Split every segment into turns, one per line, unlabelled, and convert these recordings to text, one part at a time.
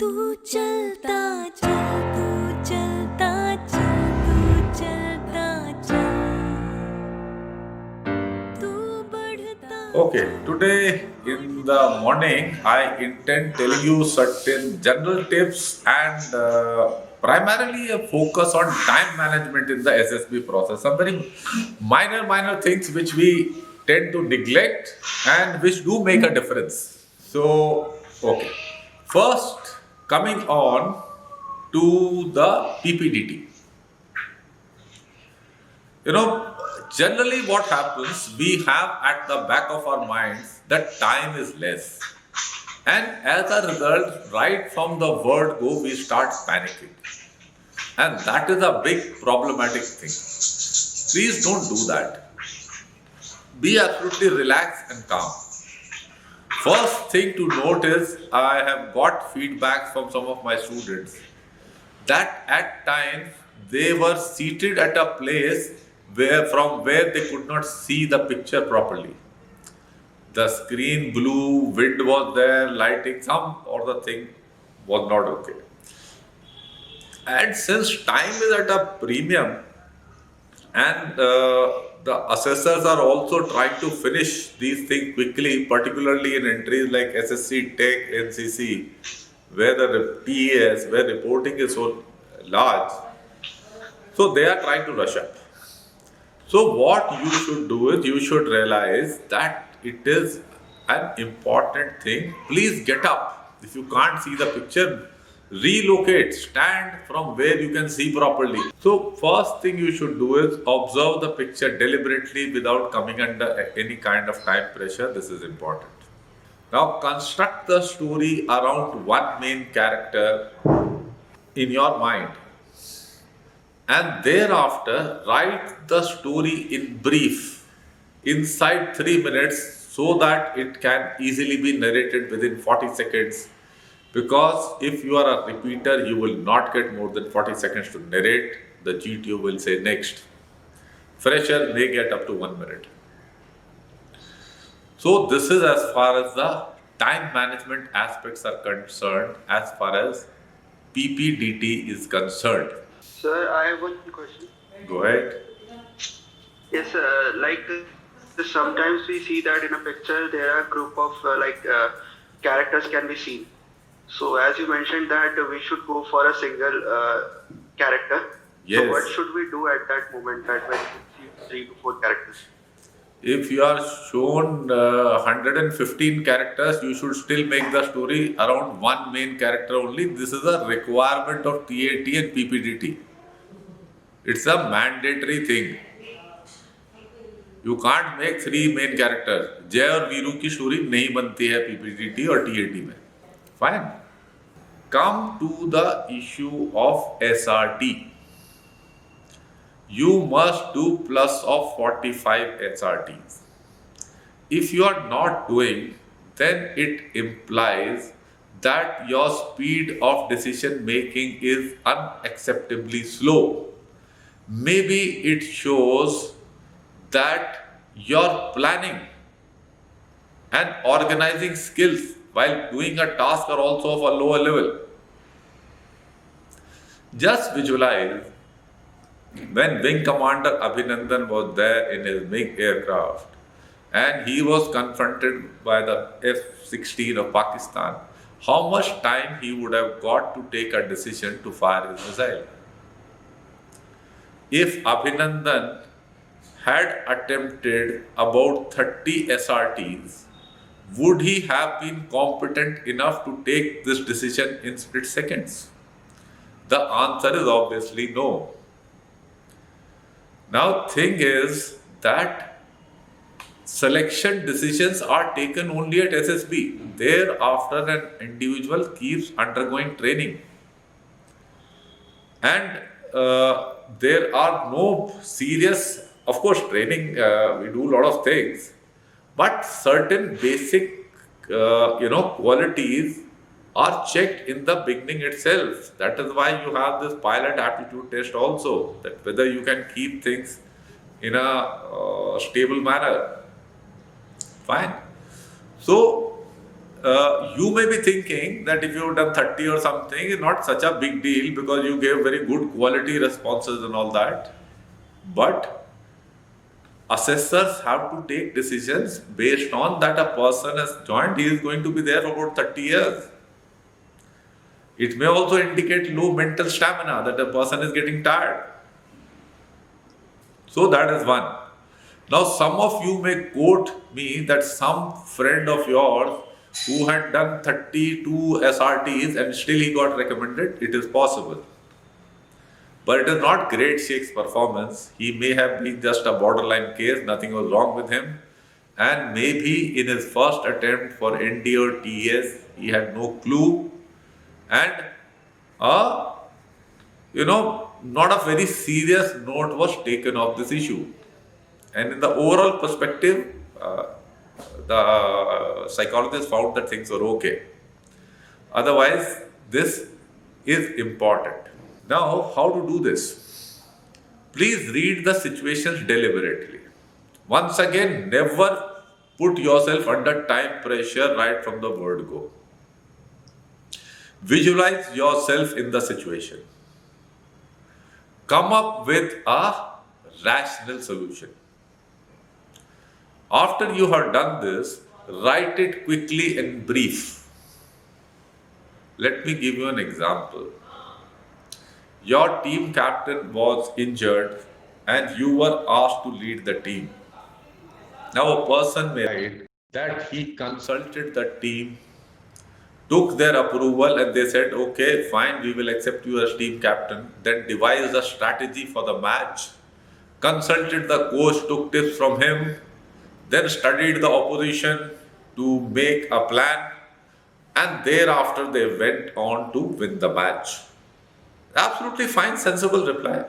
तू चलता चल तू चलता चल तू चलता चल तू बढ़ता
Okay, today in the morning, I intend telling you certain general tips and primarily a focus on time management in the SSB process. Some very minor things which we tend to neglect and which do make a difference. So, okay, first coming on to the PPDT. You know, generally what happens, we have at the back of our minds that time is less. And as a result, right from the word go, we start panicking. And that is a big problematic thing. Please don't do that. Be absolutely relaxed and calm. First thing to note is I have got feedback from some of my students that at times they were seated at a place where they could not see the picture properly. The screen blew, wind was there, lighting, some or the thing was not okay. And since time is at a premium and the assessors are also trying to finish these things quickly, particularly in entries like SSC, Tech, NCC, where the PES, where reporting is so large. So they are trying to rush up. So what you should do is you should realize that it is an important thing. Please get up. If you can't see the picture, relocate, stand from where you can see properly. So first thing you should do is observe the picture deliberately without coming under any kind of time pressure. This is important. Now construct the story around one main character in your mind, and thereafter write the story in brief inside 3 minutes so that it can easily be narrated within 40 seconds. Because if you are a repeater, you will not get more than 40 seconds to narrate. The GTO will say next. Fresher may get up to 1 minute. So this is as far as the time management aspects are concerned, as far as PPDT is concerned.
Sir, I have one question.
Go ahead.
Yes, sometimes we see that in a picture there are a group of characters can be seen. So as you mentioned that we should go for a single character.
Yes.
So what should we do at that moment that when we see 3 to 4 characters?
If you are shown 115 characters, you should still make the story around one main character only. This is a requirement of TAT and PPDT. It's a mandatory thing. You can't make 3 main characters. जय और वीरू की story नहीं बनती है PPDT और TAT में. Fine. Come to the issue of SRT. You must do plus of 45 SRTs. If you are not doing, then it implies that your speed of decision making is unacceptably slow. Maybe it shows that your planning and organizing skills while doing a task are also of a lower level. Just visualize when Wing Commander Abhinandan was there in his MiG aircraft and he was confronted by the F-16 of Pakistan, how much time he would have got to take a decision to fire his missile. If Abhinandan had attempted about 30 SRTs, would he have been competent enough to take this decision in split seconds? The answer is obviously no. Now, thing is that selection decisions are taken only at SSB. Thereafter, an individual keeps undergoing training. And there are no serious, of course, training, we do a lot of things, but certain basic, qualities are checked in the beginning itself. That is why you have this pilot aptitude test also, that whether you can keep things in a stable manner. Fine. So, you may be thinking that if you've done 30 or something, it's not such a big deal because you gave very good quality responses and all that. But assessors have to take decisions based on that a person has joined, he is going to be there for about 30 years. It may also indicate low mental stamina, that a person is getting tired. So that is one. Now, some of you may quote me that some friend of yours who had done 32 SRTs and still he got recommended. It is possible. But it is not grade 6 performance. He may have been just a borderline case, nothing was wrong with him. And maybe in his first attempt for ND or TS, he had no clue. And, not a very serious note was taken of this issue. And in the overall perspective, the psychologist found that things were okay. Otherwise, this is important. Now, how to do this? Please read the situations deliberately. Once again, never put yourself under time pressure right from the word go. Visualize yourself in the situation. Come up with a rational solution. After you have done this, write it quickly and brief. Let me give you an example. Your team captain was injured and you were asked to lead the team. Now, a person may write that he consulted the team, took their approval, and they said, okay, fine, we will accept you as team captain. Then devised a strategy for the match, consulted the coach, took tips from him, then studied the opposition to make a plan, and thereafter they went on to win the match. Absolutely fine, sensible reply.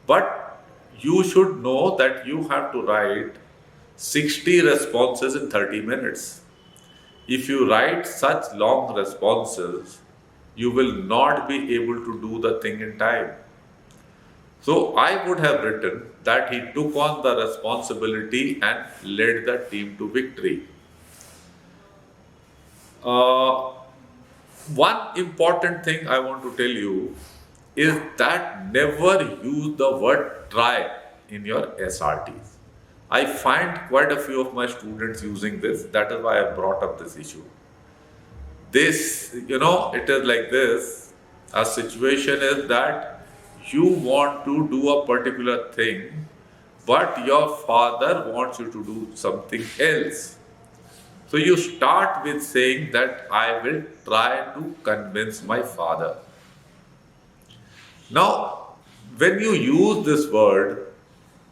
But you should know that you have to write 60 responses in 30 minutes. If you write such long responses, you will not be able to do the thing in time. So I would have written that he took on the responsibility and led the team to victory. One important thing I want to tell you is that never use the word try in your SRTs. I find quite a few of my students using this. That is why I brought up this issue. This, it is like this. A situation is that you want to do a particular thing, but your father wants you to do something else. So you start with saying that I will try to convince my father. Now, when you use this word,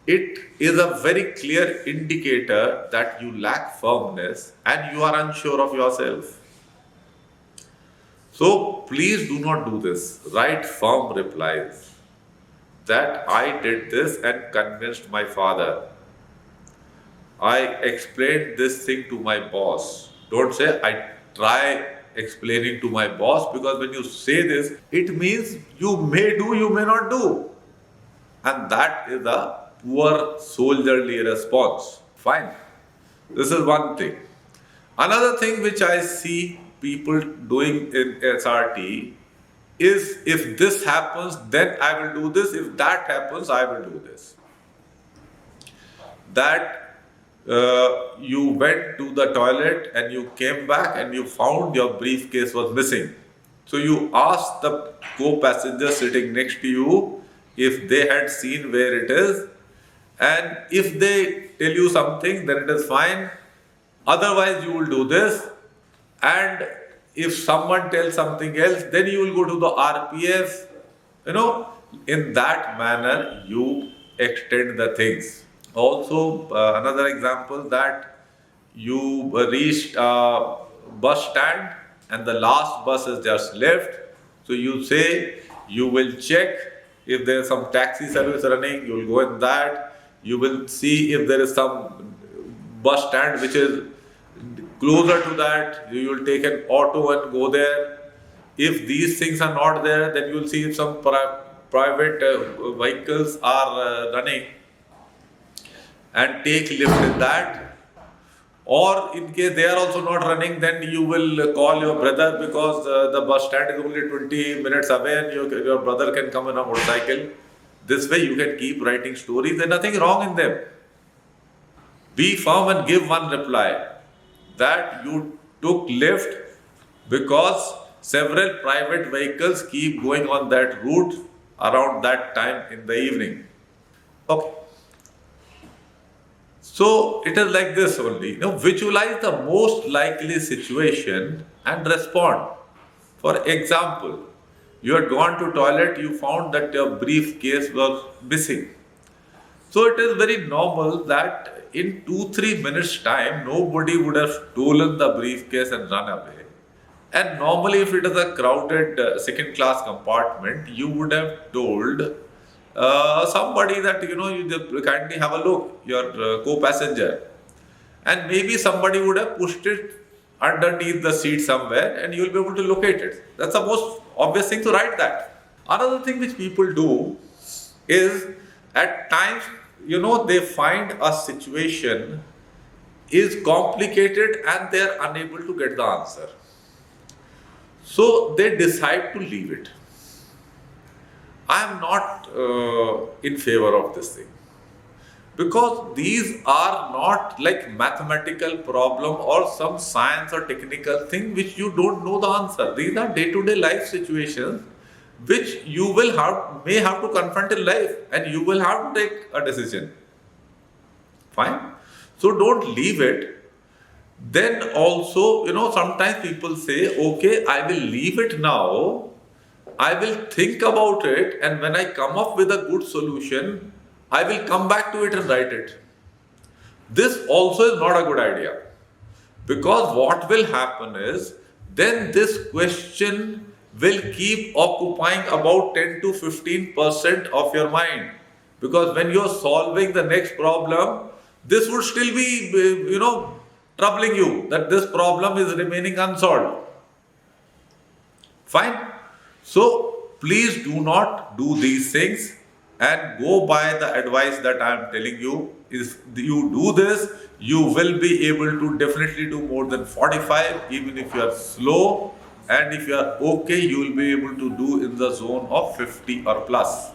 it is a very clear indicator that you lack firmness and you are unsure of yourself. So please do not do this. Write firm replies that I did this and convinced my father. I explained this thing to my boss. Don't say I try explaining to my boss, because when you say this, it means you may do, you may not do. And that is a poor soldierly response. Fine. This is one thing. Another thing which I see people doing in SRT is, if this happens, then I will do this. If that happens, I will do this. That you went to the toilet and you came back and you found your briefcase was missing. So you asked the co-passenger sitting next to you if they had seen where it is, and if they tell you something, then it is fine. Otherwise, you will do this. And if someone tells something else, then you will go to the RPF. In that manner, you extend the things. Also, another example, that you reached a bus stand and the last bus has just left. So you say you will check if there is some taxi service running, you will go in that. You will see if there is some bus stand which is closer to that. You will take an auto and go there. If these things are not there, then you will see if some private vehicles are running, and take lift in that. Or in case they are also not running, then you will call your brother because the bus stand is only 20 minutes away and your brother can come on a motorcycle. This way you can keep writing stories. There's nothing wrong in them. Be firm and give one reply that you took lift because several private vehicles keep going on that route around that time in the evening. Okay. So it is like this only. Visualize the most likely situation and respond. For example, you had gone to toilet, you found that your briefcase was missing. So it is very normal that in 2-3 minutes time, nobody would have stolen the briefcase and run away. And normally, if it is a crowded second class compartment, you would have told somebody that you just kindly have a look, your co-passenger, and maybe somebody would have pushed it underneath the seat somewhere, and you'll be able to locate it. That's the most obvious thing to write that. Another thing which people do is at times they find a situation is complicated and they are unable to get the answer. So they decide to leave it. I am not in favor of this thing because these are not like mathematical problem or some science or technical thing which you don't know the answer. These are day-to-day life situations which you may have to confront in life and you will have to take a decision. Fine. So don't leave it. Then also, sometimes people say, okay, I will leave it now. I will think about it, and when I come up with a good solution, I will come back to it and write it. This also is not a good idea. Because what will happen is, then this question will keep occupying about 10 to 15% of your mind. Because when you are solving the next problem, this would still be, troubling you, that this problem is remaining unsolved. Fine. So, please do not do these things and go by the advice that I am telling you. If you do this, you will be able to definitely do more than 45, even if you are slow, and if you are okay, you will be able to do in the zone of 50 or plus.